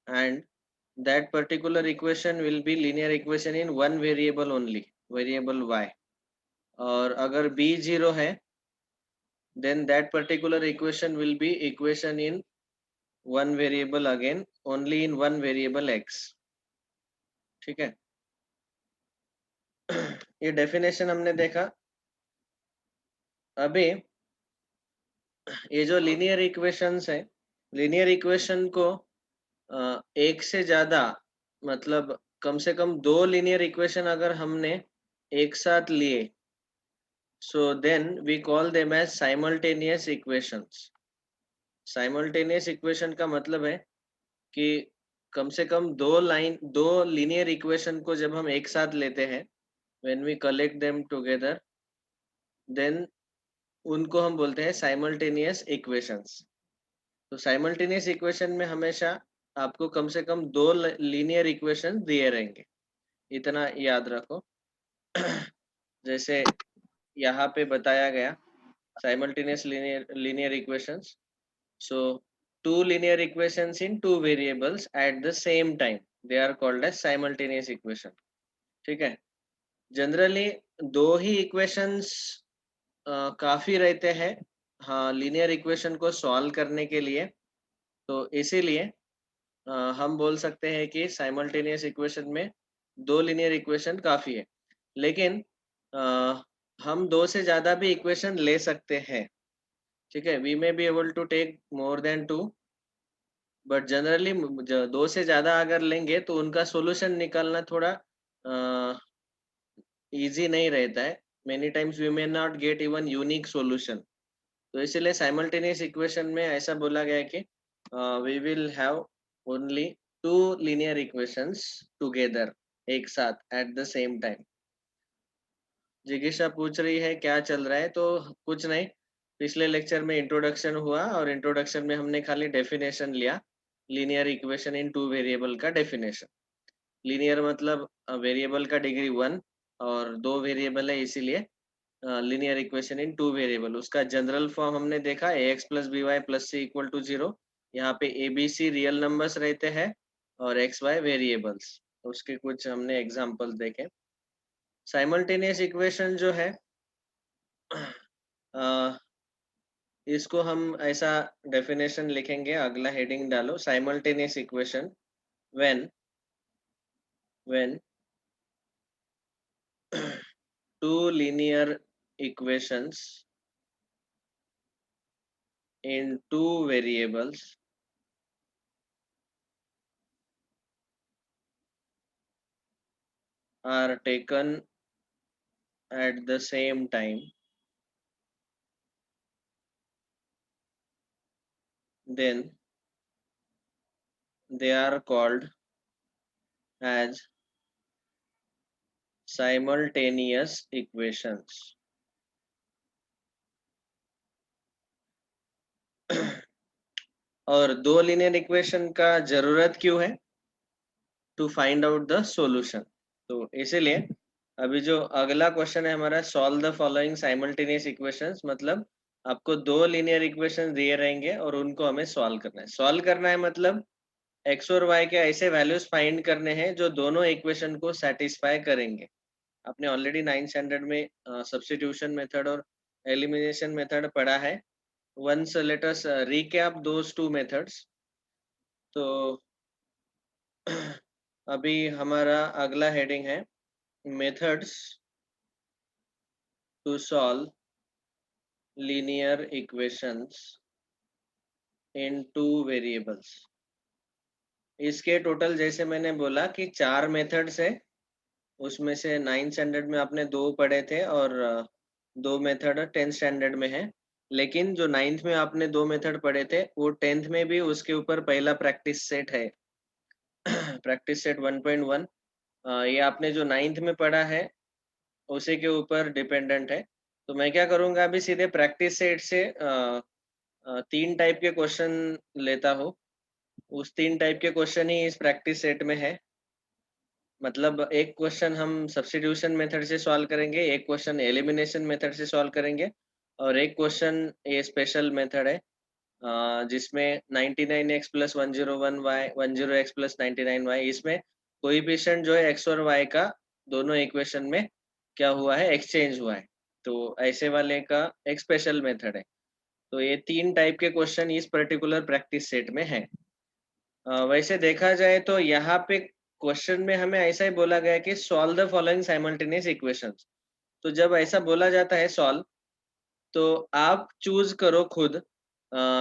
and that particular equation will be linear equation in one variable only, variable y. और अगर b 0 है, then that particular equation will be equation in one variable again, only in one variable x. ठीक है. ये definition हमने देखा. अभी ये जो लीनियर इक्वेशंस है, लीनियर इक्वेशन को एक से ज्यादा, मतलब कम से कम दो लीनियर इक्वेशन अगर हमने एक साथ लिए, so then we call them as simultaneous equations. Simultaneous equation का मतलब है कि कम से कम दो लीनियर इक्वेशन को जब हम एक साथ लेते हैं, when we collect them together, then उनको हम बोलते हैं साइमल्टेनियस इक्वेशंस. तो साइमल्टेनियस इक्वेशन में हमेशा आपको कम से कम दो लीनियर इक्वेशन दिए रहेंगे, इतना याद रखो. जैसे यहाँ पे बताया गया simultaneous linear equations. So two linear equations in two variables at the same time, they are called as simultaneous equation. ठीक है. जनरली दो ही इक्वेशंस काफी रहते हैं, हाँ, लीनियर इक्वेशन को सॉल्व करने के लिए. तो इसीलिए हम बोल सकते हैं कि साइमल्टेनियस इक्वेशन में दो लीनियर इक्वेशन काफी है. लेकिन हम दो से ज्यादा भी इक्वेशन ले सकते हैं. ठीक है. We may be able to take more than two, but generally दो से ज्यादा अगर लेंगे तो उनका सॉल्यूशन निकालना थोड़ा इजी नहीं रहता है. Many times we may not get even unique solution. तो इसीलिए साइमल्टेनियस इक्वेशन में ऐसा बोला गया है कि we will have only two linear equations together, एक साथ एट द सेम टाइम. जिज्ञासा पूछ रही है क्या चल रहा है, तो कुछ नहीं. पिछले लेक्चर में इंट्रोडक्शन हुआ और इंट्रोडक्शन में हमने खाली डेफिनेशन लिया, linear equation in two variable का डेफिनेशन. लीनियर मतलब वेरिएबल का डिग्री 1 और दो वेरिएबल है, इसीलिए linear equation in two variable. उसका जनरल फॉर्म हमने देखा, ax plus B Y plus C equal to 0. यहाँ पे A B C real numbers रहते हैं और एक्स वाई वेरिएबल्स. उसके कुछ हमने एग्जांपल्स देखे. साइमल्टेनियस इक्वेशन जो है, इसको हम ऐसा डेफिनेशन लिखेंगे, अगला हेडिंग डालो, simultaneous equation when two linear equations in two variables are taken at the same time, then they are called as simultaneous equations. और दो linear equation का जरूरत क्यों है? To find out the solution. तो इसीलिए अभी जो अगला क्वेश्चन है हमारा, solve the following simultaneous equations, मतलब आपको दो लीनियर इक्वेशंस दिए रहेंगे और उनको हमें सॉल्व करना है. सॉल्व करना है मतलब एक्स और वाई के ऐसे वैल्यूज फाइंड करने हैं जो दोनों इक्वेशन को सेटिस्फाई करेंगे. आपने ऑलरेडी 9th स्टैंडर्ड में सब्स्टिट्यूशन मेथड और एलिमिनेशन मेथड पढ़ा है. Once let us recap those two methods. तो अभी हमारा अगला हेडिंग है methods to solve linear equations in two variables. इसके टोटल जैसे मैंने बोला कि चार मेथड्स है, उसमें से 9th स्टैंडर्ड में आपने दो पढ़े थे और दो मेथड 10th स्टैंडर्ड में है. लेकिन जो 9th में आपने दो मेथड पढ़े थे वो 10th में भी उसके ऊपर पहला प्रैक्टिस सेट है. Practice set 1.1. ये आपने जो 9th में पढ़ा है उसी के ऊपर डिपेंडेंट है. तो मैं क्या करूँगा, अभी सीधे प्रैक्टिस सेट से तीन टाइप के क्वेश्चन लेता हूँ. उस तीन टाइप के क्वेश्चन ही इस प्रैक्टिस सेट में है. मतलब एक क्वेश्चन हम सब्स्टिट्यूशन मेथड से सॉल्व करेंगे, एक क्वेश्चन एलिमिनेशन मेथड से सॉल्व करेंगे और एक क्वेश्चन ये स्पेशल मेथड है जिसमें 99x plus 101y 10x plus 99y, इसमें कोएफिशिएंट जो है x और y का दोनों इक्वेशन में क्या हुआ है, एक्सचेंज हुआ है। तो ऐसे वाले का एक स्पेशल मेथड है। तो ये 3 टाइप के क्वेश्चन इस पर्टिकुलर प्रैक्टिस सेट में है। वैसे देखा जाए तो यहाँ पे क्वेश्चन में हमें ऐसा ही बोला गया है कि solve the following simultaneous equations. तो जब ऐसा बोला जाता है सॉल्व, तो आप चूज करो खुद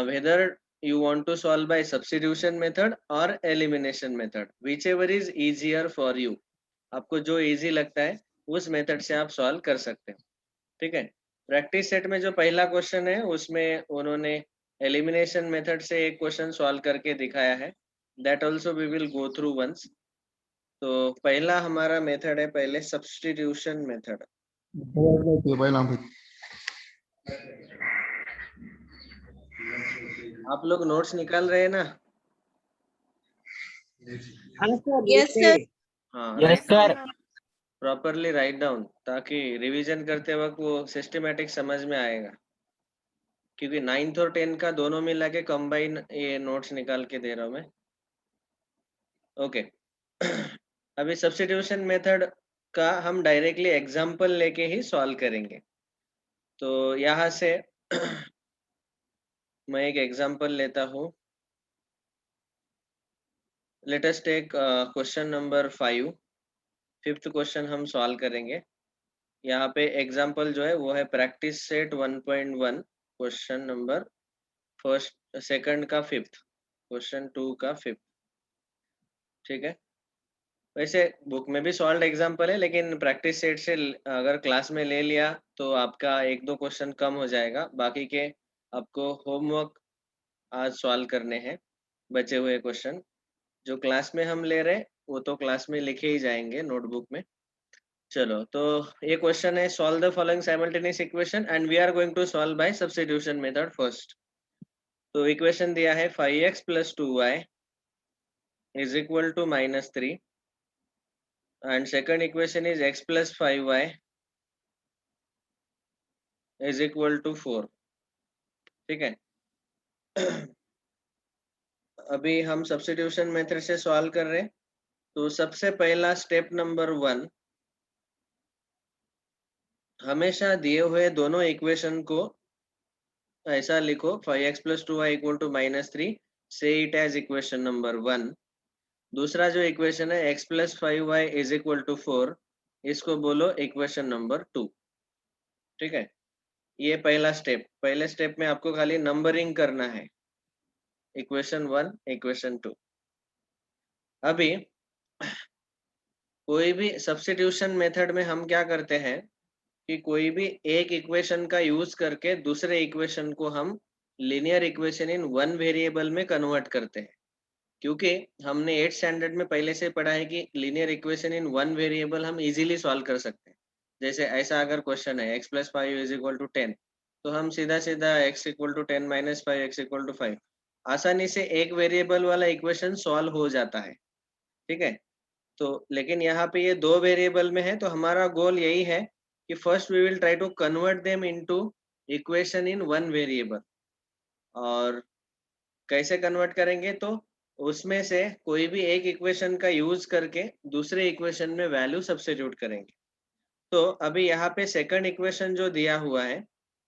whether you want to solve by substitution method और elimination method, whichever is easier for you. आपको जो इजी लगता है उस मेथड से आप सॉल्व कर सकते हो। ठीक है। प्रैक्टिस सेट में जो पहला क्वेश्चन है उसमें उन्होंने एलिमिनेशन मेथड से एक क्वेश्चन सॉल्व करके दिखाया है। That also we will go through once. तो पहला हमारा मेथड है पहले सब्स्टिट्यूशन मेथड। आप लोग नोट्स निकाल रहे हैं ना? Yes sir. हाँ, yes sir. Properly write down, ताकि रिवीजन करते वक्त वो सिस्टमेटिक समझ में आएगा। क्योंकि 9th और 10 का दोनों मिला के कंबाइन ये नोट्स निकाल के दे रहा हूँ मैं। ओके। अभी सब्स्टिट्यूशन मेथड का हम डायरेक्टली एग्जांपल लेके ही सॉल्व करेंगे। तो यहाँ से मैं एक एग्जांपल लेता हूँ। Let us take question number 5। 5th question हम सॉल्व करेंगे। यहाँ पे एग्जांपल जो है वो है practice set 1.1 question number first second का 5th, क्वेश्चन 2 का 5th। ठीक है। वैसे बुक में भी सॉल्व एग्जांपल है, लेकिन प्रैक्टिस सेट से अगर क्लास में ले लिया तो आपका 1-2 क्वेश्चन कम हो जाएगा। बाकी के आपको होमवर्क आज सॉल्व करने हैं। बचे हुए क्वेश्चन जो क्लास में हम ले रहे वो तो क्लास में लिखे ही जाएंगे नोटबुक में। चलो, तो ये क्वेश्चन है solve the following simultaneous equation and we are going to solve by substitution method first. तो इक्वेशन दिया है 5x plus 2y is equal to -3 and second equation is x plus 5y is equal to 4। ठीक है। अभी हम substitution method से solve कर रहे हैं। तो सबसे पहला स्टेप नंबर 1, हमेशा दिए हुए दोनों इक्वेशन को ऐसा लिखो 5x plus 2y equal to -3, से इट एज इक्वेशन नंबर 1। दूसरा जो इक्वेशन है x plus 5y is equal to 4, इसको बोलो इक्वेशन नंबर 2। ठीक है। ये पहला स्टेप। पहले स्टेप में आपको खाली नंबरिंग करना है, इक्वेशन 1, इक्वेशन 2। अभी कोई भी सब्स्टिट्यूशन मेथड में हम क्या करते हैं कि कोई भी एक इक्वेशन का यूज करके दूसरे इक्वेशन को हम linear equation in one variable में कन्वर्ट करते हैं। क्योंकि हमने 8th स्टैंडर्ड में पहले से पढ़ा है कि linear equation in one variable हम इजीली सॉल्व कर सकते हैं। जैसे ऐसा अगर क्वेश्चन है x plus 5 is equal to 10, तो हम सीधा सीधा x equal to 10 minus 5 x equal to 5 आसानी से एक वेरिएबल वाला इक्वेशन सॉल्व हो जाता है। ठीक है। तो लेकिन यहाँ पे ये 2 वेरिएबल में है, तो हमारा गोल यही है कि first we will try to convert them into equation in one variable. और कैसे कन्वर्ट करेंगे, तो उसमें से कोई भी एक इक्वेशन का यूज करके दूसरे इक्वेशन में वैल्यू सब्स्टिट्यूट करेंगे। तो अभी यहाँ पे सेकंड इक्वेशन जो दिया हुआ है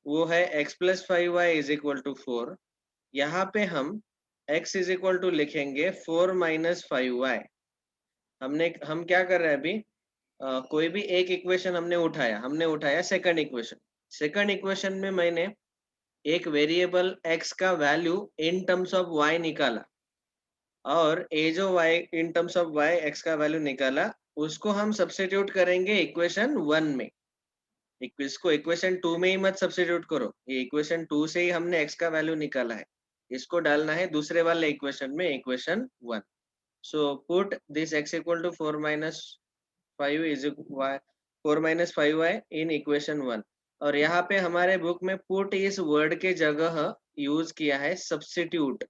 वो है x plus 5y is equal to 4। यहाँ पे हम x इज इक्वल टू लिखेंगे 4 माइनस 5y। हम क्या कर रहे हैं अभी, कोई भी एक इक्वेशन हमने उठाया सेकंड इक्वेशन। सेकंड इक्वेशन में मैंने एक वेरिएबल x का value in terms of y निकाला, और ये जो y in terms of y x का वैल्यू निकाला उसको हम सब्स्टिट्यूट करेंगे इक्वेशन 1 में। इसको इक्वेशन 2 में ही मत सब्स्टिट्यूट करो, ये इक्वेशन 2 से ही हमने x का वैल्यू निकाला है, इसको डालना है दूसरे वाले इक्वेशन में, equation 1। So put this x equal to 4 minus 5 is y 4 minus 5y in equation 1। और यहाँ पे हमारे बुक में put इस वर्ड के जगह यूज किया है substitute।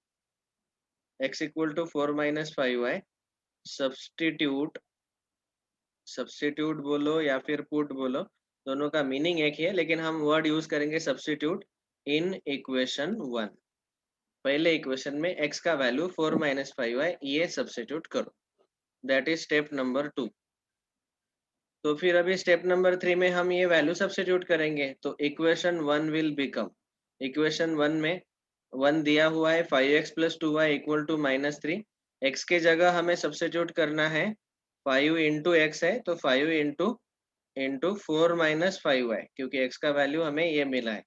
x equal to 4 minus 5y substitute बोलो या फिर put बोलो, दोनों का मीनिंग एक ही है, लेकिन हम वर्ड यूज करेंगे substitute in equation 1। पहले इक्वेशन में x का वैल्यू 4 माइनस 5y ये सब्स्टिट्यूट करो, दैट इज स्टेप नंबर 2। तो फिर अभी स्टेप नंबर 3 में हम ये वैल्यू सब्स्टिट्यूट करेंगे, तो इक्वेशन 1 विल बिकम, इक्वेशन 1 में 1 दिया हुआ है 5x plus 2y equal to -3, x के जगह हमें सब्स्टिट्यूट करना है 5 इंटू एक्स है, तो 5 इंटू 4 माइनस 5y, क्योंकि x का वैल्यू हमें ये मिला है,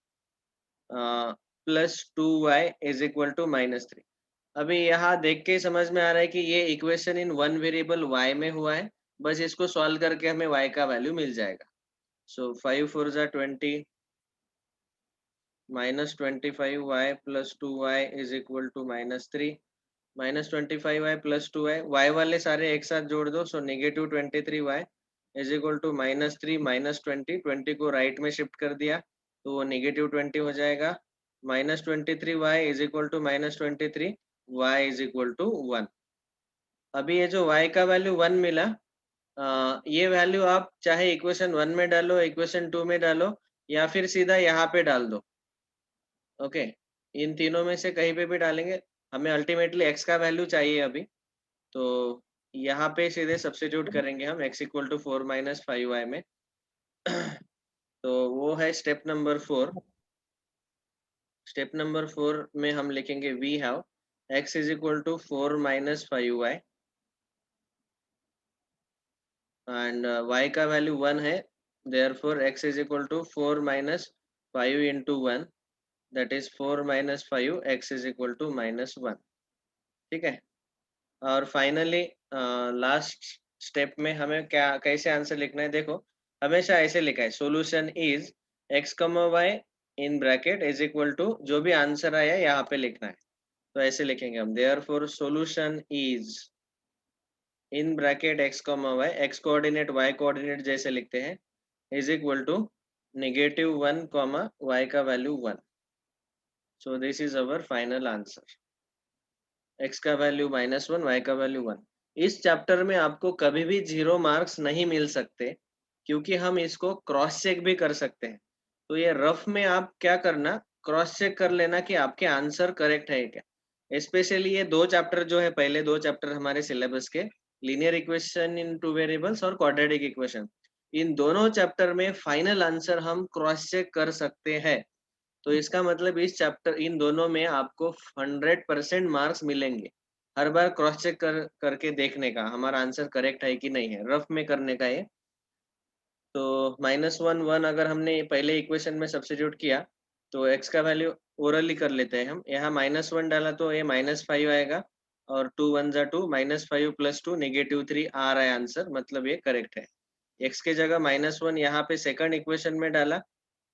plus 2y is equal to -3। अभी यहाँ देख के समझ में आ रहा है कि ये equation in one variable y में हुआ है, बस इसको सॉल्व करके हमें y का वैल्यू मिल जाएगा। सो 5 4 जा 20 -25y plus 2y is equal to -3, -25y plus 2y, y वाले सारे एक साथ जोड़ दो, सो -23y इज इक्वल टू -3 -20, 20 को राइट में शिफ्ट कर दिया तो वो -20 हो जाएगा, -23y is equal to -23, y is equal to 1। अभी ये जो y का वैल्यू 1 मिला, ये वैल्यू आप चाहे इक्वेशन 1 में डालो, इक्वेशन 2 में डालो, या फिर सीधा यहाँ पे डाल दो। ओके, इन तीनों में से कहीं पे भी डालेंगे, हमें अल्टीमेटली x का वैल्यू चाहिए अभी, तो यहाँ पे सीधे सब्स्टिट्यूट करेंगे हम x equal to 4 minus 5y में। तो वो है स्टेप नंबर 4। स्टेप नंबर 4 में हम लिखेंगे we have x is equal to 4 minus 5y and y का वैल्यू 1 है, therefore x is equal to 4 minus 5 into 1, that is 4 minus 5, x is equal to -1। ठीक है, और फाइनली लास्ट स्टेप में हमें क्या कैसे आंसर लिखना है, देखो हमेशा ऐसे लिखा है, solution is x, y in bracket is equal to जो भी आंसर आया यहाँ पे लिखना है, तो ऐसे लिखेंगे हम, therefore solution is in bracket x, y, x coordinate y coordinate जैसे लिखते हैं, इज इक्वल टू -1, y का value 1। So this is our final answer, x का वैल्यू -1, y का वैल्यू 1। इस चैप्टर में आपको कभी भी 0 मार्क्स नहीं मिल सकते, क्योंकि हम इसको क्रॉस चेक भी कर सकते हैं। तो ये रफ में आप क्या करना, क्रॉस चेक कर लेना कि आपके आंसर करेक्ट है क्या। स्पेशली ये दो चैप्टर जो है, पहले दो चैप्टर हमारे सिलेबस के, linear equation in two variables और क्वाड्रेटिक इक्वेशन, इन दोनों चैप्टर में फाइनल आंसर हम क्रॉस चेक कर सकते हैं। तो इसका मतलब इस चैप्टर, इन दोनों में आपको 100% मार्क्स मिलेंगे। हर बार क्रॉस चेक करके देखने का हमारा आंसर करेक्ट है कि नहीं है, रफ में करने का ये। तो -1 अगर हमने पहले इक्वेशन में सब्स्टिट्यूट किया, तो x का वैल्यू ओरली कर लेते हैं हम, यहाँ -1 डाला तो ये -5 आएगा, और 2 1 जा 2, -5 प्लस 2 -3 आ रहा है आंसर, मतलब ये करेक्ट है। x के जगह -1 यहाँ पे सेकंड इक्वेशन में डाला,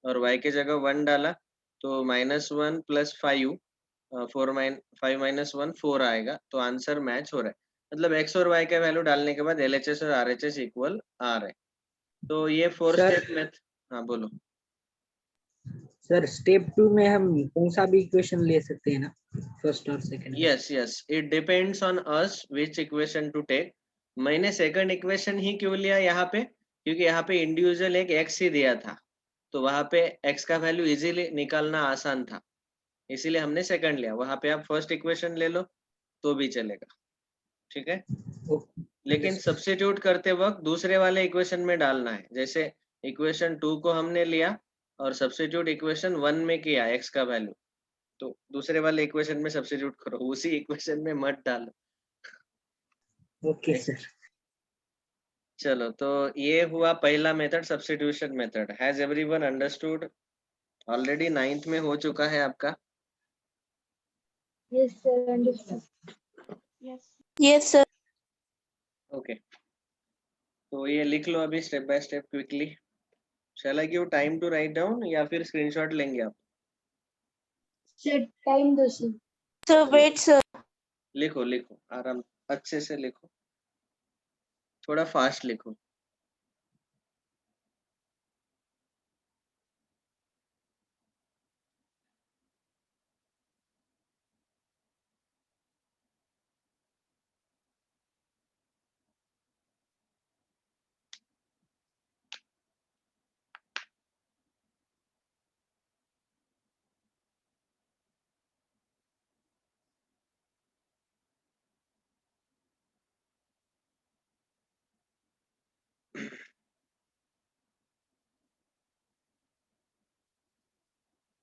और y के जगह 1 डाला, तो -1 प्लस 5, 5 -1 4 आएगा, तो आंसर मैच हो रहा है। मतलब x और y का वैल्यू डालने के बाद LHS और RHS इक्वल आ रहे हैं। तो ये 4 सर स्टेप मेथड। हाँ बोलो। सर स्टेप 2 में हम कौन सा भी इक्वेशन ले सकते हैं ना, फर्स्ट और सेकंड में? Yes, it depends on us which equation to take. मैंने सेकंड इक्वेशन ही क्यों लिया यहाँ पे, क्योंकि यहाँ पे इंडिविजुअल एक x ही दिया था, तो वहाँ पे x का वैल्यू इजीली निकालना आसान था, इसीलिए हमने सेकंड लिया। वहाँ पे आप फर्स्ट इक्वेशन ले लो तो भी चलेगा, ठीक है। ओके लेकिन सर। सब्स्टिट्यूट करते वक्त दूसरे वाले इक्वेशन में डालना है, जैसे इक्वेशन 2 को हमने लिया और सब्स्टिट्यूट इक्वेशन 1 में किया x का वैल्यू, तो दूसरे वाले इक्वेशन में सब्स्टिट्यूट करो, उसी इक्वेशन में मत डालो। Okay sir. चलो, तो ये हुआ पहला method, substitution method. Has everyone understood? Already 9th में हो चुका है आपका। Yes, sir, understood. Yes, sir. Okay, तो ये लिख लो अभी step by step quickly. Shall I give time to write down, या फिर स्क्रीनशॉट लेंगे आप? Sir, time दो sir. Sir, wait, sir. लिखो लिखो, आराम अच्छे से लिखो, थोड़ा फास्ट लिखो।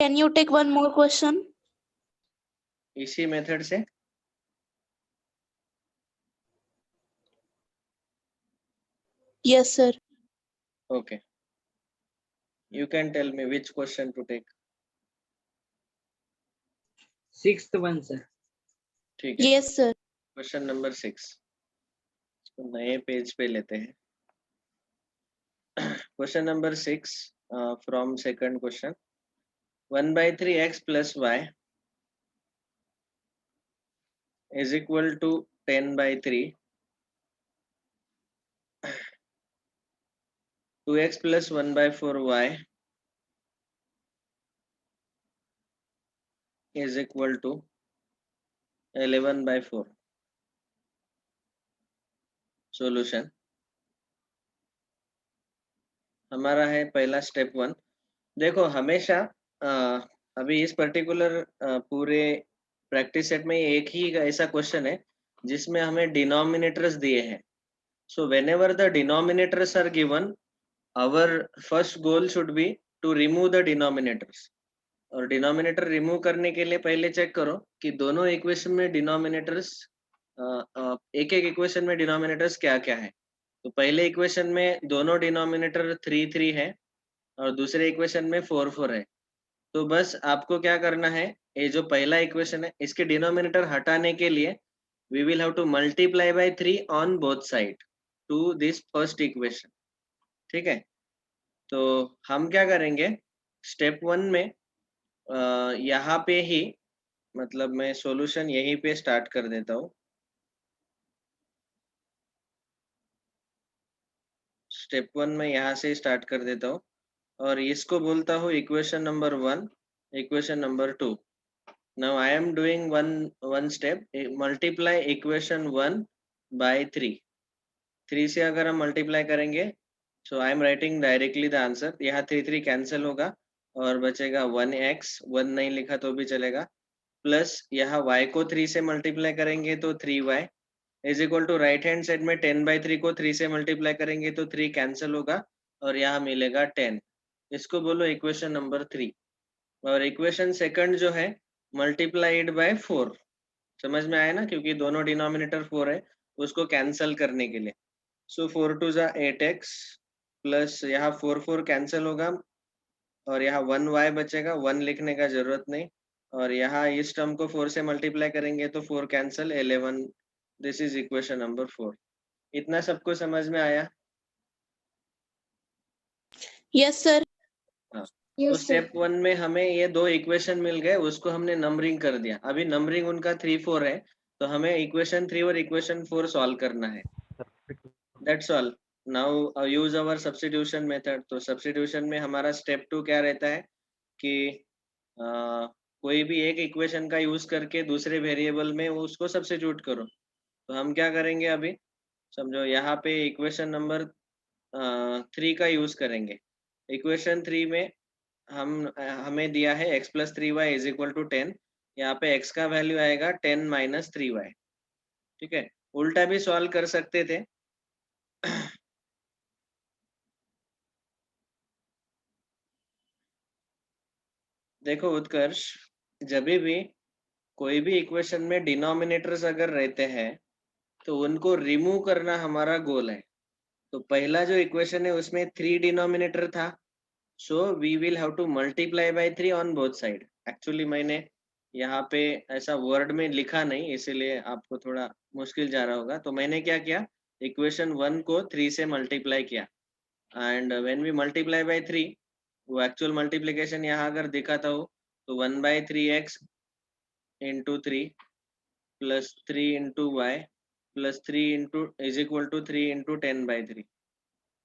Can you take one more question? इसी मेथड से? Yes, sir. Okay. You can tell me which question to take. 6th one, sir. ठीक है. Yes, sir. क्वेश्चन नंबर 6 तो नए पेज पे लेते हैं. Question number 6 from second question. 1/3x plus y is equal to 10/3. 2x plus 1/4y is equal to 11/4. Solution हमारा है पहला स्टेप 1. देखो हमेशा अभी इस पर्टिकुलर पूरे प्रैक्टिस सेट में एक ही ऐसा क्वेश्चन है जिसमें हमें डिनोमिनेटर्स दिए हैं. So whenever the denominators are given, our first goal should be to remove the denominators. और डिनोमिनेटर रिमूव करने के लिए पहले चेक करो कि दोनों इक्वेशन में डिनोमिनेटर्स एक एक इक्वेशन में डिनोमिनेटर्स क्या क्या है. तो पहले इक्वेशन में दोनों डिनोमिनेटर 3 है और दूसरे इक्वेशन में 4 है. तो बस आपको क्या करना है, ये जो पहला इक्वेशन है इसके डिनोमिनेटर हटाने के लिए we will have to multiply by 3 on both side to this first equation. ठीक है. तो हम क्या करेंगे, स्टेप 1 में यहाँ पे ही मतलब मैं सॉल्यूशन यहीं पे स्टार्ट कर देता हूँ. स्टेप 1 में यहाँ से स्टार्ट कर देता हूँ और इसको बोलता हूँ equation number 1, equation number 2. Now I am doing one step, multiply equation 1 by 3. 3 से अगर हम मल्टीप्लाई करेंगे so I am writing directly the answer. यहाँ 3 कैंसिल होगा और बचेगा 1x. 1 नहीं लिखा तो भी चलेगा. प्लस यहाँ y को 3 से मल्टीप्लाई करेंगे तो 3y is equal to right hand side में 10/3 को 3 से मल्टीप्लाई करेंगे तो 3 कैंसिल होगा और यहाँ मिलेगा 10. इसको बोलो इक्वेशन नंबर 3. और इक्वेशन सेकंड जो है मल्टीप्लाइड बाय 4. समझ में आया ना, क्योंकि दोनों डिनोमिनेटर 4 है उसको कैंसिल करने के लिए. सो 4 2 जा 8x प्लस यहाँ 4 कैंसिल होगा और यहाँ 1y बचेगा. 1 लिखने का जरूरत नहीं. और यहाँ इस टर्म को 4 से मल्टीप्लाई करेंगे तो 4 cancel 11. This is equation number 4. इतना सबको समझ में आया? Yes, sir. हाँ. तो Yes, sir. स्टेप 1 में हमें ये दो इक्वेशन मिल गए, उसको हमने नंबरिंग कर दिया. अभी नंबरिंग उनका 3 4 है तो हमें इक्वेशन 3 और इक्वेशन 4 सॉल्व करना है. That's all. Now use our substitution method. तो सब्स्टिट्यूशन में हमारा स्टेप 2 क्या रहता है कि कोई भी एक इक्वेशन का यूज करके दूसरे वेरिएबल में उसको सब्स्टिट्यूट करो. तो हम क्या करेंगे अभी समझो, यहाँ पे इक्वेशन नंबर 3 का यूज करेंगे. इक्वेशन 3 में हमें दिया है x plus 3y is equal to 10. यहाँ पे x का वैल्यू आएगा 10 minus 3y. ठीक है. उल्टा भी सॉल्व कर सकते थे. देखो उत्कर्ष, जब भी कोई भी इक्वेशन में डिनोमिनेटर्स अगर रहते हैं तो उनको रिमूव करना हमारा गोल है. तो पहला जो इक्वेशन है उसमें 3 डिनोमिनेटर था, so we will have to multiply by 3 on both side. Actually मैंने यहाँ पे ऐसा वर्ड में लिखा नहीं, इसीलिए आपको थोड़ा मुश्किल जा रहा होगा. तो मैंने क्या किया, इक्वेशन 1 को 3 से मल्टीप्लाई किया and when we multiply by 3, वो एक्चुअल मल्टीप्लिकेशन यहाँ अगर दिखाता हो तो 1/3x into 3 plus 3 into Y plus 3 into is equal to 3 into 10/3.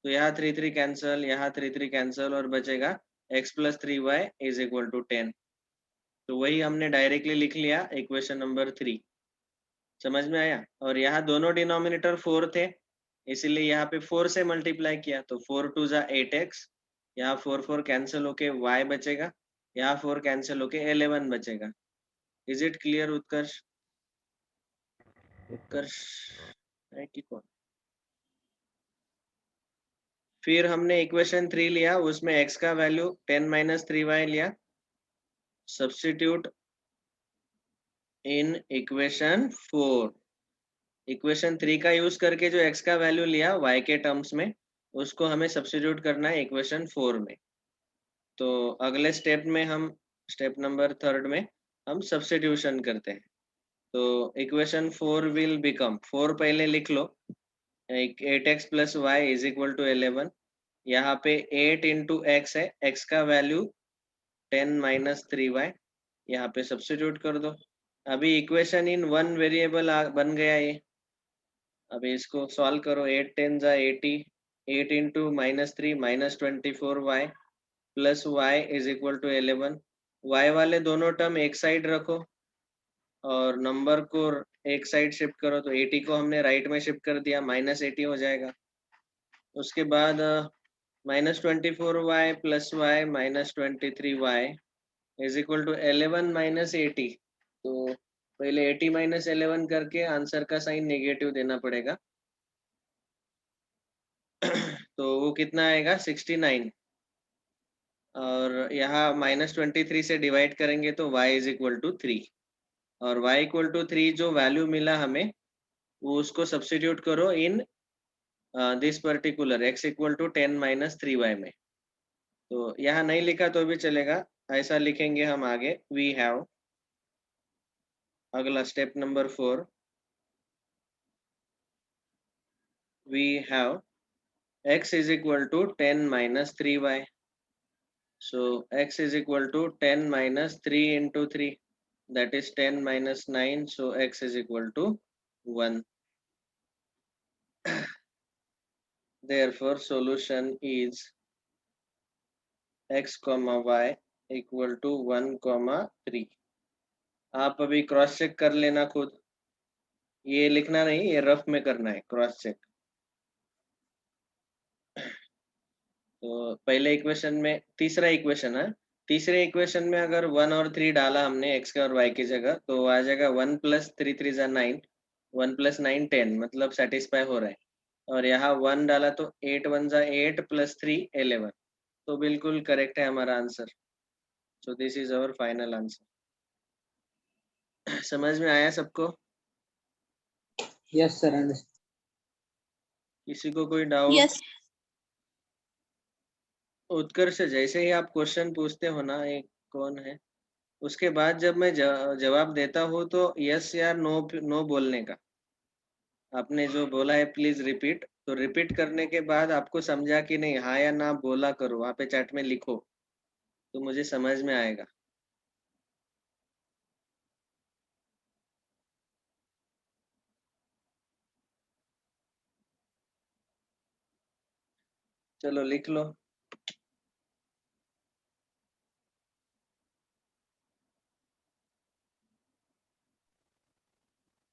तो यहाँ 3 कैंसल, यहाँ 3 कैंसल और बचेगा x plus 3y is equal to 10. तो वही हमने डायरेक्टली लिख लिया इक्वेशन नंबर 3. समझ में आया? और यहाँ दोनों डिनोमिनेटर 4 थे इसीलिए यहाँ पे 4 से मल्टीप्लाई किया. तो 4 2 जा 8x, यहाँ 4 कैंसिल होके y बचेगा, यहाँ 4 कैंसिल होके 11 बचेगा. इज इट क्लियर उत्कर्ष? उत्कर्ष है कि कौन? फिर हमने इक्वेशन 3 लिया, उसमें x का वैल्यू 10 minus 3y लिया substitute in equation 4. इक्वेशन 3 का यूज करके जो x का वैल्यू लिया y के टर्म्स में, उसको हमें सब्स्टिट्यूट करना है इक्वेशन 4 में. तो अगले स्टेप में हम स्टेप नंबर 3 में हम सब्स्टिट्यूशन करते हैं. तो इक्वेशन 4 विल बिकम, 4 पहले लिख लो, 8x plus Y is equal to 11. यहाँ पे 8 इंटू एक्स है, x का वैल्यू 10 माइनस 3y, यहाँ पे सब्स्टिट्यूट कर दो. अभी इक्वेशन इन वन वेरिएबल बन गया ये. अभी इसको सॉल्व करो. 8 10 जा 80, 8 into minus 3 minus 24y plus y is equal to 11. y वाले दोनों टर्म एक साइड रखो और नंबर को एक साइड शिफ्ट करो. तो 80 को हमने राइट में शिफ्ट कर दिया, माइनस 80 हो जाएगा. उसके बाद minus 24y plus y minus 23y is equal to 11 minus 80. तो पहले 80 माइनस 11 करके आंसर का साइन नेगेटिव देना पड़ेगा. तो वो कितना आएगा 69. और यहाँ माइनस 23 से डिवाइड करेंगे तो y इज इक्वल टू 3. और y इक्वल टू 3 जो वैल्यू मिला हमें, वो उसको सब्स्टिट्यूट करो in this particular x equal to 10 minus 3y में. तो यहाँ नहीं लिखा तो भी चलेगा, ऐसा लिखेंगे हम आगे. वी हैव, अगला step number 4, we have x is equal to 10 minus 3y. So x is equal to 10 minus 3 into 3, that is 10 minus 9. So x is equal to 1. Therefore solution is x comma y equal to 1 comma 3. आप अभी cross check कर लेना खुद, ये लिखना नहीं, ये rough में करना है क्रॉस चेक. तो पहले इक्वेशन में, तीसरा इक्वेशन है, तीसरे इक्वेशन में अगर 1 और 3 डाला हमने x के और y की जगह, तो आ जाएगा 1 प्लस 3 3 जा 9, 1 प्लस 9 10, मतलब सेटिस्फाई हो रहा है. और यहाँ 1 डाला तो 8 1 जा 8 प्लस 3 11. तो बिल्कुल करेक्ट है हमारा answer. So this is our final answer. समझ में आया सबको? Yes, sir. Understand. किसी को कोई डाउट? Yes. उत्कर्ष, जैसे ही आप क्वेश्चन पूछते हो ना, एक कौन है, उसके बाद जब मैं जवाब देता हूँ तो यस या नो नो बोलने का. आपने जो बोला है प्लीज रिपीट. तो रिपीट करने के बाद आपको समझा कि नहीं, हाँ या ना बोला करो, वहाँ पे चैट में लिखो, तो मुझे समझ में आएगा. चलो लिख लो.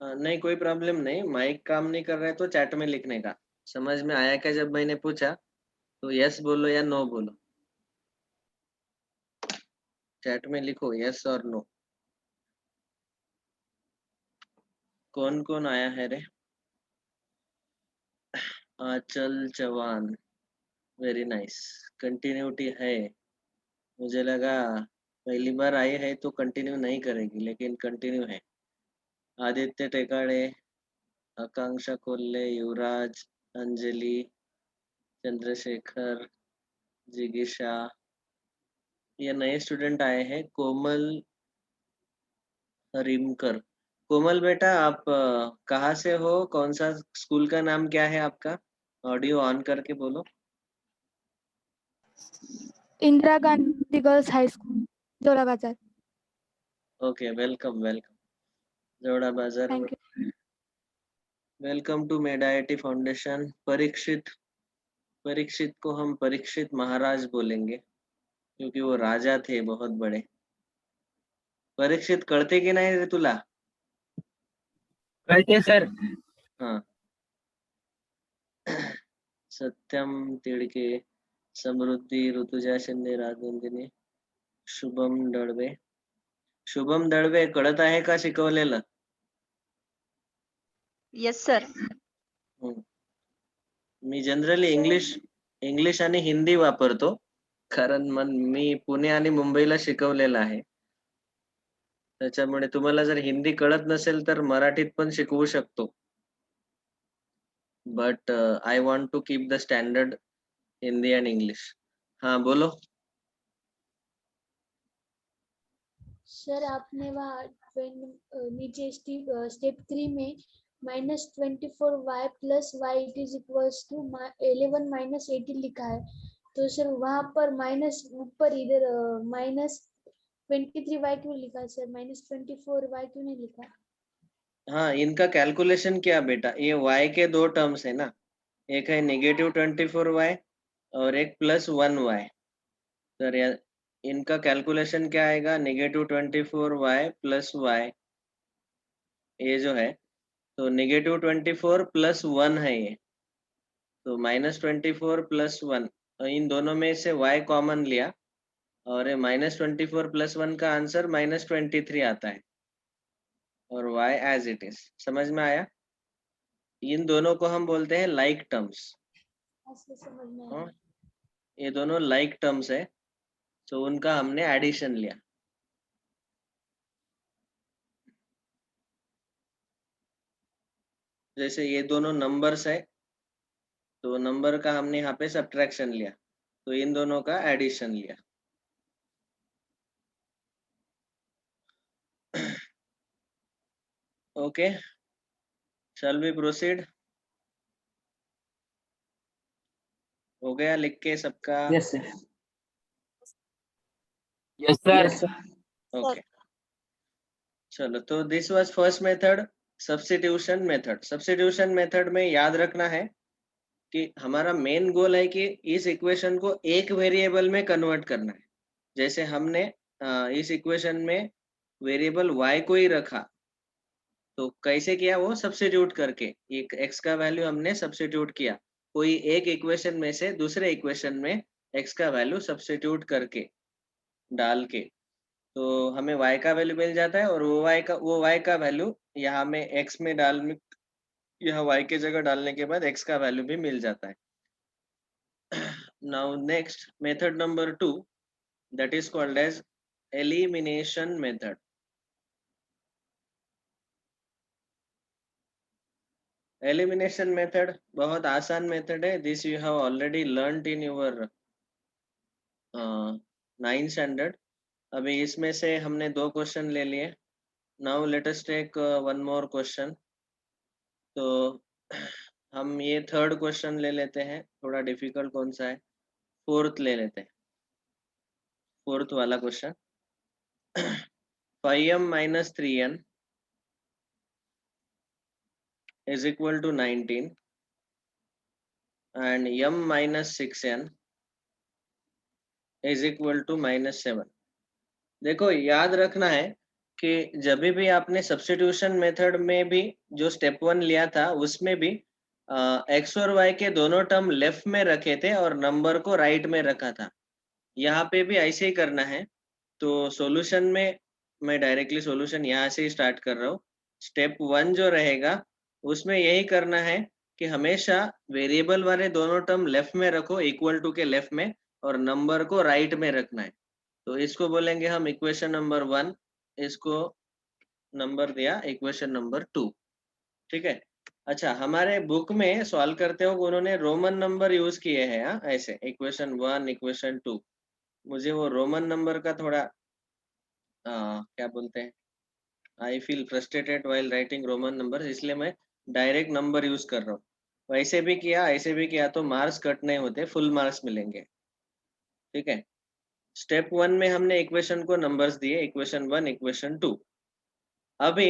नहीं कोई प्रॉब्लम नहीं, माइक काम नहीं कर रहा है तो चैट में लिखने का. समझ में आया क्या जब मैंने पूछा? तो यस बोलो या नो बोलो, चैट में लिखो यस और नो. कौन कौन आया है रे? आंचल चौहान, वेरी नाइस. कंटिन्यूटी है. मुझे लगा पहली बार आई है तो कंटिन्यू नहीं करेगी, लेकिन कंटिन्यू है. आदित्य टेकाड़े, आकांक्षा कोल्ले, युवराज, अंजलि, चंद्रशेखर, जिगीशा, ये नए स्टूडेंट आए हैं. कोमल रिमकर. कोमल बेटा, आप कहाँ से हो? कौन सा स्कूल का नाम क्या है आपका? ऑडियो ऑन करके बोलो. Indira Gandhi girls high school, Joda Bazaar. Okay, welcome welcome. Joda Bazaar. Thank you. Welcome to मेडाइटी फाउंडेशन. परीक्षित, परीक्षित को हम परीक्षित महाराज बोलेंगे क्योंकि वो राजा थे बहुत बड़े. परीक्षित कळते की नाही रे तुला? कळते सर. हाँ. सत्यम तिडके, समृद्धी, ऋतुजा शिंदे, राजनंदिनी, शुभम दळवे. शुभम दळवे कळत आहे का शिकवलेलं? Yes sir. मी जनरली इंग्लिश आणि हिंदी वापरतो, कारण मी पुणे आणि मुंबईला शिकवलेलं आहे. त्याच्यामुळे तुम्हाला जर हिंदी कळत नसेल तर मराठीत पण शिकवू शकतो. But I want to keep the standard Hindi and English. हाँ बोलो. सर आपने वहाँ नीचे स्टेप 3 में -24y plus Y it is equals to 11 minus 18 लिखा है, तो सर वहाँ पर माइनस ऊपर इधर -23y क्यों लिखा है सर? -24y क्यों नहीं लिखा? हाँ, इनका कैलकुलेशन क्या बेटा, ये y के दो टर्म्स है ना, एक है -24y और एक +1y. सर इनका कैलकुलेशन क्या आएगा, -24y प्लस y, ये जो है तो -24 प्लस 1 है ये, तो -24 प्लस 1, इन दोनों में से y कॉमन लिया और -24 प्लस 1 का आंसर -23 आता है और y एज इट इज. समझ में आया? इन दोनों को हम बोलते हैं लाइक टर्म्स. ऐसे समझ में आया. ये दोनों लाइक टर्म्स है, तो उनका हमने एडिशन लिया. जैसे ये दोनों नंबर्स है, तो नंबर का हमने यहाँ पे सब्ट्रैक्शन लिया, तो इन दोनों का एडिशन लिया. Okay, shall we proceed? हो गया लिख के सबका? Yes, sir. Yes, sir. Yes, sir. Okay, चलो. तो this was first method, substitution method. Substitution method में याद रखना है कि हमारा मेन गोल है कि इस इक्वेशन को एक वेरिएबल में कन्वर्ट करना है. जैसे हमने इस इक्वेशन में वेरिएबल y को ही रखा, तो कैसे किया वो, सब्स्टिट्यूट करके. एक x का वैल्यू हमने सब्स्टिट्यूट किया, कोई एक इक्वेशन में से दूसरे इक्वेशन में x का वैल्यू सब्स्टिट्यूट करके डाल के, तो हमें y का वैल्यू मिल जाता है, और वो y का वैल्यू यहाँ में x में यहाँ y के जगह डालने के बाद x का वैल्यू भी मिल जाता है. Now next method number 2, that is called as elimination method. Elimination method बहुत आसान मेथड है. This you have already learned in your 9th standard. अभी इसमें से हमने 2 क्वेश्चन ले लिए. Now let us take one more question. तो हम ये 3rd क्वेश्चन ले लेते हैं. थोड़ा डिफिकल्ट कौन सा है, 4th ले लेते हैं. 4th वाला question. 5m minus 3n is equal to 19 and m minus 6n is equal to -7. देखो याद रखना है कि जब भी आपने सब्स्टिट्यूशन मेथड में भी जो स्टेप 1 लिया था, उसमें भी x और y के दोनों टर्म लेफ्ट में रखे थे और नंबर को राइट में रखा था. यहाँ पे भी ऐसे ही करना है. तो सॉल्यूशन में मैं डायरेक्टली सॉल्यूशन यहाँ से ही स्टार्ट कर रहा हूँ. स्टेप 1 जो रहेगा उसमें यही करना है कि हमेशा वेरिएबल वाले दोनों टर्म लेफ्ट में रखो, इक्वल टू के लेफ्ट में, और नंबर को राइट में रखना है. तो इसको बोलेंगे हम इक्वेशन नंबर 1, इसको नंबर दिया इक्वेशन नंबर 2. ठीक है. अच्छा, हमारे बुक में सॉल्व करते हो उन्होंने रोमन नंबर यूज किए हैं. हाँ, ऐसे इक्वेशन 1, इक्वेशन 2. मुझे वो रोमन नंबर का थोड़ा क्या बोलते हैं, I feel frustrated while writing Roman number, इसलिए मैं डायरेक्ट नंबर यूज कर रहा हूँ. वैसे भी किया ऐसे भी किया तो मार्क्स कट नहीं होते, फुल मार्क्स मिलेंगे. ठीक है. स्टेप 1 में हमने इक्वेशन को नंबर्स दिए, इक्वेशन 1, इक्वेशन 2. अभी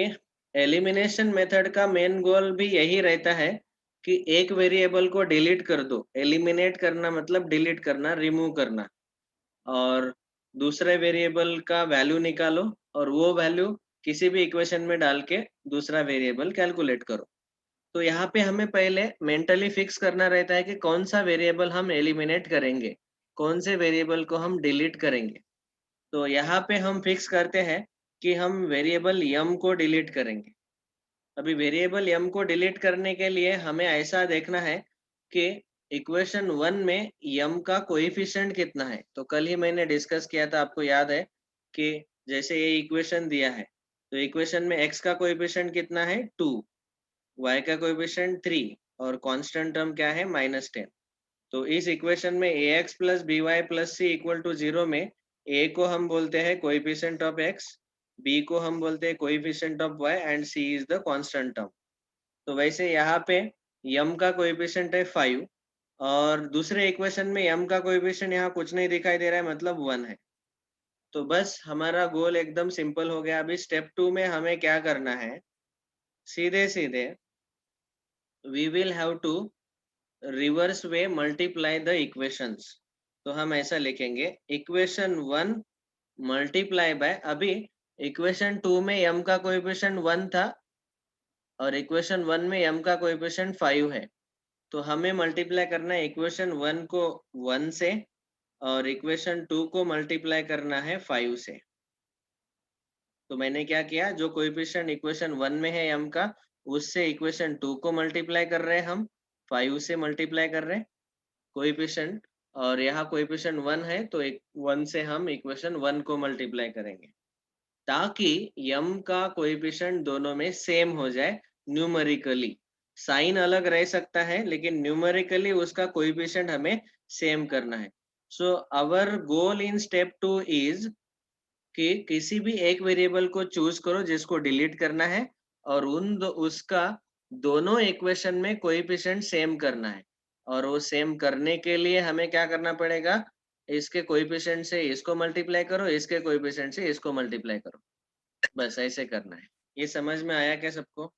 एलिमिनेशन मेथड का मेन गोल भी यही रहता है कि एक वेरिएबल को डिलीट कर दो. एलिमिनेट करना मतलब डिलीट करना, रिमूव करना, और दूसरे वेरिएबल का वैल्यू निकालो और वो वैल्यू किसी भी इक्वेशन में डाल के दूसरा वेरिएबल कैलकुलेट करो. तो यहाँ पे हमें पहले मेंटली फिक्स करना रहता है कि कौन सा वेरिएबल हम एलिमिनेट करेंगे, कौन से वेरिएबल को हम डिलीट करेंगे. तो यहाँ पे हम फिक्स करते हैं कि हम वेरिएबल m को डिलीट करेंगे. अभी वेरिएबल m को डिलीट करने के लिए हमें ऐसा देखना है कि इक्वेशन 1 में m का कोएफिशिएंट कितना है. तो कल ही मैंने डिस्कस किया था, आपको याद है कि जैसे ये इक्वेशन दिया है, तो इक्वेशन में x का कोएफिशिएंट कितना है 2, y का कोएफिशिएंट 3 और कांस्टेंट टर्म क्या है -10। तो इस इक्वेशन में ax plus by plus c equal to 0 में a को हम बोलते हैं कोएफिशिएंट ऑफ x, b को हम बोलते हैं coefficient of y and c is the constant term. तो वैसे यहाँ पे m का कोएफिशिएंट है 5 और दूसरे इक्वेशन में m का कोएफिशिएंट यहाँ कुछ नहीं दिखाई दे रहा है, मतलब 1 है। तो बस हमारा गोल एकदम सिंपल हो गया। अभी स्टेप 2 में हमें क्या करना है, सीधे सीधे we will have to reverse way multiply the equations. तो हम ऐसा लिखेंगे इक्वेशन 1 मल्टीप्लाई बाय, अभी इक्वेशन 2 में m का कोएफिशिएंट 1 था और इक्वेशन 1 में m का कोएफिशिएंट 5 है। तो हमें मल्टीप्लाई करना है इक्वेशन 1 को 1 से और इक्वेशन 2 को मल्टीप्लाई करना है 5 से। तो मैंने क्या किया, जो कोएफिशिएंट इक्वेशन 1 में है m का, उससे इक्वेशन 2 को मल्टीप्लाई कर रहे हैं हम, 5 से मल्टीप्लाई कर रहे हैं कोएफिशिएंट, और यहाँ कोएफिशिएंट 1 है तो 1 से हम इक्वेशन 1 को मल्टीप्लाई करेंगे ताकि m का कोएफिशिएंट दोनों में सेम हो जाए न्यूमेरिकली। साइन अलग रह सकता है लेकिन न्यूमेरिकली उसका कोएफिशिएंट हमें सेम करना है। So our goal in step 2 is कि किसी भी एक वेरिएबल को चूज करो जिसको डिलीट करना है और उसका दोनों इक्वेशन में कोएफिशिएंट सेम करना है। और वो सेम करने के लिए हमें क्या करना पड़ेगा, इसके कोएफिशिएंट से इसको मल्टीप्लाई करो, इसके कोएफिशिएंट से इसको मल्टीप्लाई करो, बस ऐसे करना है। ये समझ में आया क्या सबको?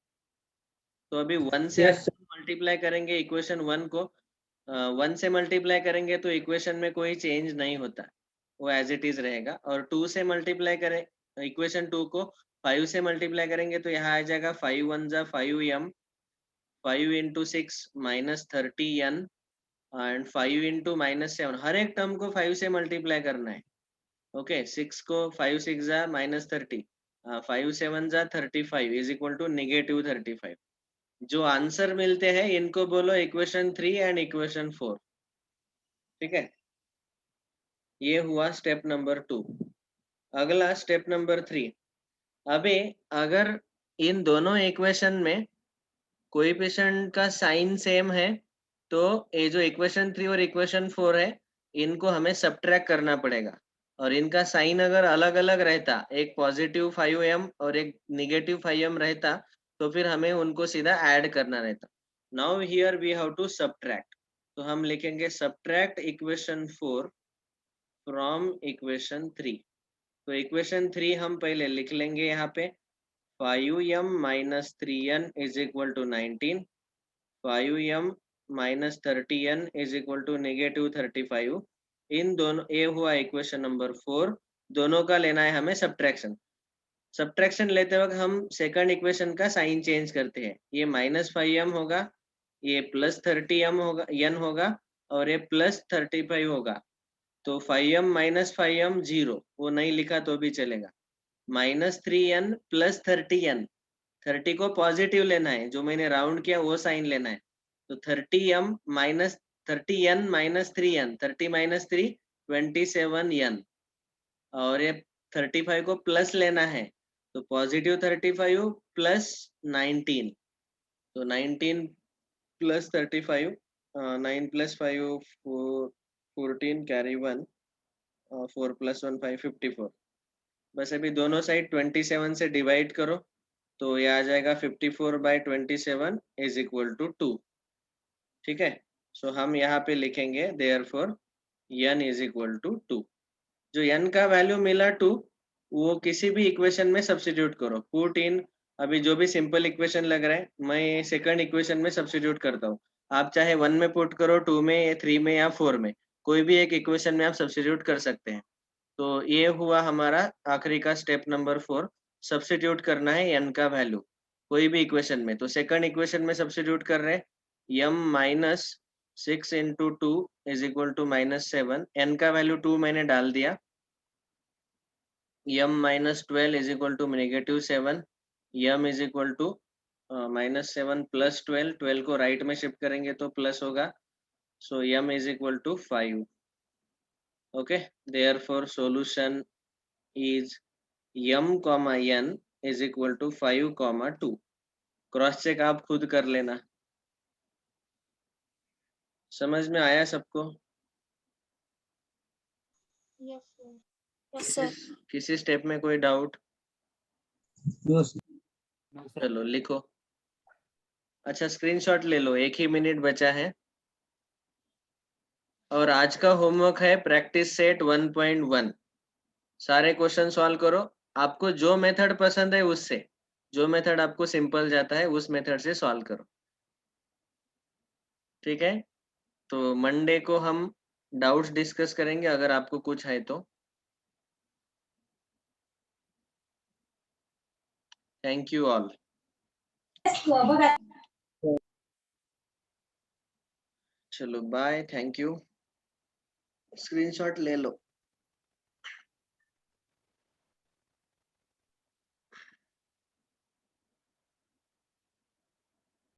तो अभी 1 से Yes, sir. मल्टीप्लाई करेंगे इक्वेशन 1 को, 1 से मल्टीप्लाई करेंगे तो इक्वेशन में कोई चेंज नहीं होता, वो एज इट इज रहेगा। और 2 से मल्टीप्लाई करें इक्वेशन 2 को, 5 से मल्टीप्लाई करेंगे तो यहाँ आ जाएगा 5 1 जा 5m, 5 into 6 -30n and 5 into -7। हर एक टर्म को 5 से मल्टीप्लाई करना है। ओके 6 को 5 6 जा -30, 5 7 जा 35 इज इक्वल टू -35। जो आंसर मिलते हैं इनको बोलो इक्वेशन 3 एंड इक्वेशन 4। ठीक है, ये हुआ स्टेप नंबर 2। अगला स्टेप नंबर 3। अभी अगर इन दोनों इक्वेशन में कोएफिशिएंट का साइन सेम है तो ये जो इक्वेशन 3 और इक्वेशन 4 है इनको हमें सब्ट्रैक्ट करना पड़ेगा। और इनका साइन अगर अलग अलग रहता, एक पॉजिटिव 5m और एक निगेटिव 5m रहता, तो फिर हमें उनको सीधा ऐड करना रहता। Now here we have to subtract. तो हम लिखेंगे सब्ट्रैक्ट इक्वेशन 4 फ्रॉम इक्वेशन 3। तो इक्वेशन 3 हम पहले लिख लेंगे यहाँ पे, 5m minus 3n is equal to 19, 5m minus 30n is equal to -35। इन दोनों, ये हुआ इक्वेशन नंबर 4। दोनों का लेना है हमें सब्ट्रैक्शन। सब्ट्रैक्शन लेते वक्त हम सेकंड इक्वेशन का साइन चेंज करते हैं, ये -5m होगा, ये +30m होगा n होगा और ये +35 होगा। तो 5m minus 5m 0, वो नहीं लिखा तो भी चलेगा। -3n प्लस 30n, 30 को पॉजिटिव लेना है, जो मैंने राउंड किया वो साइन लेना है। तो 30m minus 30n minus 3n, 30 minus 3 27n, और ये 35 को प्लस लेना है तो पॉजिटिव 35 प्लस 19। तो 19 प्लस 35, 9 प्लस 5 14 कैरी 1, 4 प्लस 1 5 54। बस अभी दोनों साइड 27 से डिवाइड करो तो ये आ जाएगा 54/27 इज इक्वल टू 2। ठीक है, सो हम यहाँ पे लिखेंगे therefore n is equal to 2। जो n का वैल्यू मिला 2, वो किसी भी इक्वेशन में सब्स्टिट्यूट करो, पुट इन। अभी जो भी सिंपल इक्वेशन लग रहा है मैं सेकंड इक्वेशन में सब्स्टिट्यूट करता हूँ। आप चाहे 1 में पुट करो, 2 में, 3 में या 4 में, कोई भी एक इक्वेशन में आप सब्स्टिट्यूट कर सकते हैं। तो ये हुआ हमारा आखिरी का स्टेप नंबर 4। सब्स्टिट्यूट करना है n का वैल्यू कोई भी इक्वेशन में। तो सेकंड इक्वेशन में सब्स्टिट्यूट कर रहे हैं, m minus 6 into 2 is equal to -7। n का वैल्यू 2 मैंने डाल दिया। m minus 12 is equal to -7, m is equal to -7 plus 12, 12 को राइट में शिफ्ट करेंगे तो प्लस होगा। So m is equal to 5। Okay, therefore solution is m comma n is equal to 5, 2। Cross check आप खुद कर लेना। समझ में आया सबको? Yes, sir. किसी स्टेप में कोई डाउट? No sir. चलो लिखो। अच्छा स्क्रीनशॉट ले लो, 1 ही मिनट बचा है। और आज का होमवर्क है प्रैक्टिस सेट 1.1। सारे क्वेश्चन सॉल्व करो। आपको जो मेथड पसंद है उससे, जो मेथड आपको सिंपल जाता है उस मेथड से सॉल्व करो। ठीक है, तो मंडे को हम डाउट्स डिस्कस करेंगे अगर आपको कुछ है तो। Thank you all. चलो बाय, थैंक यू। स्क्रीनशॉट ले लो।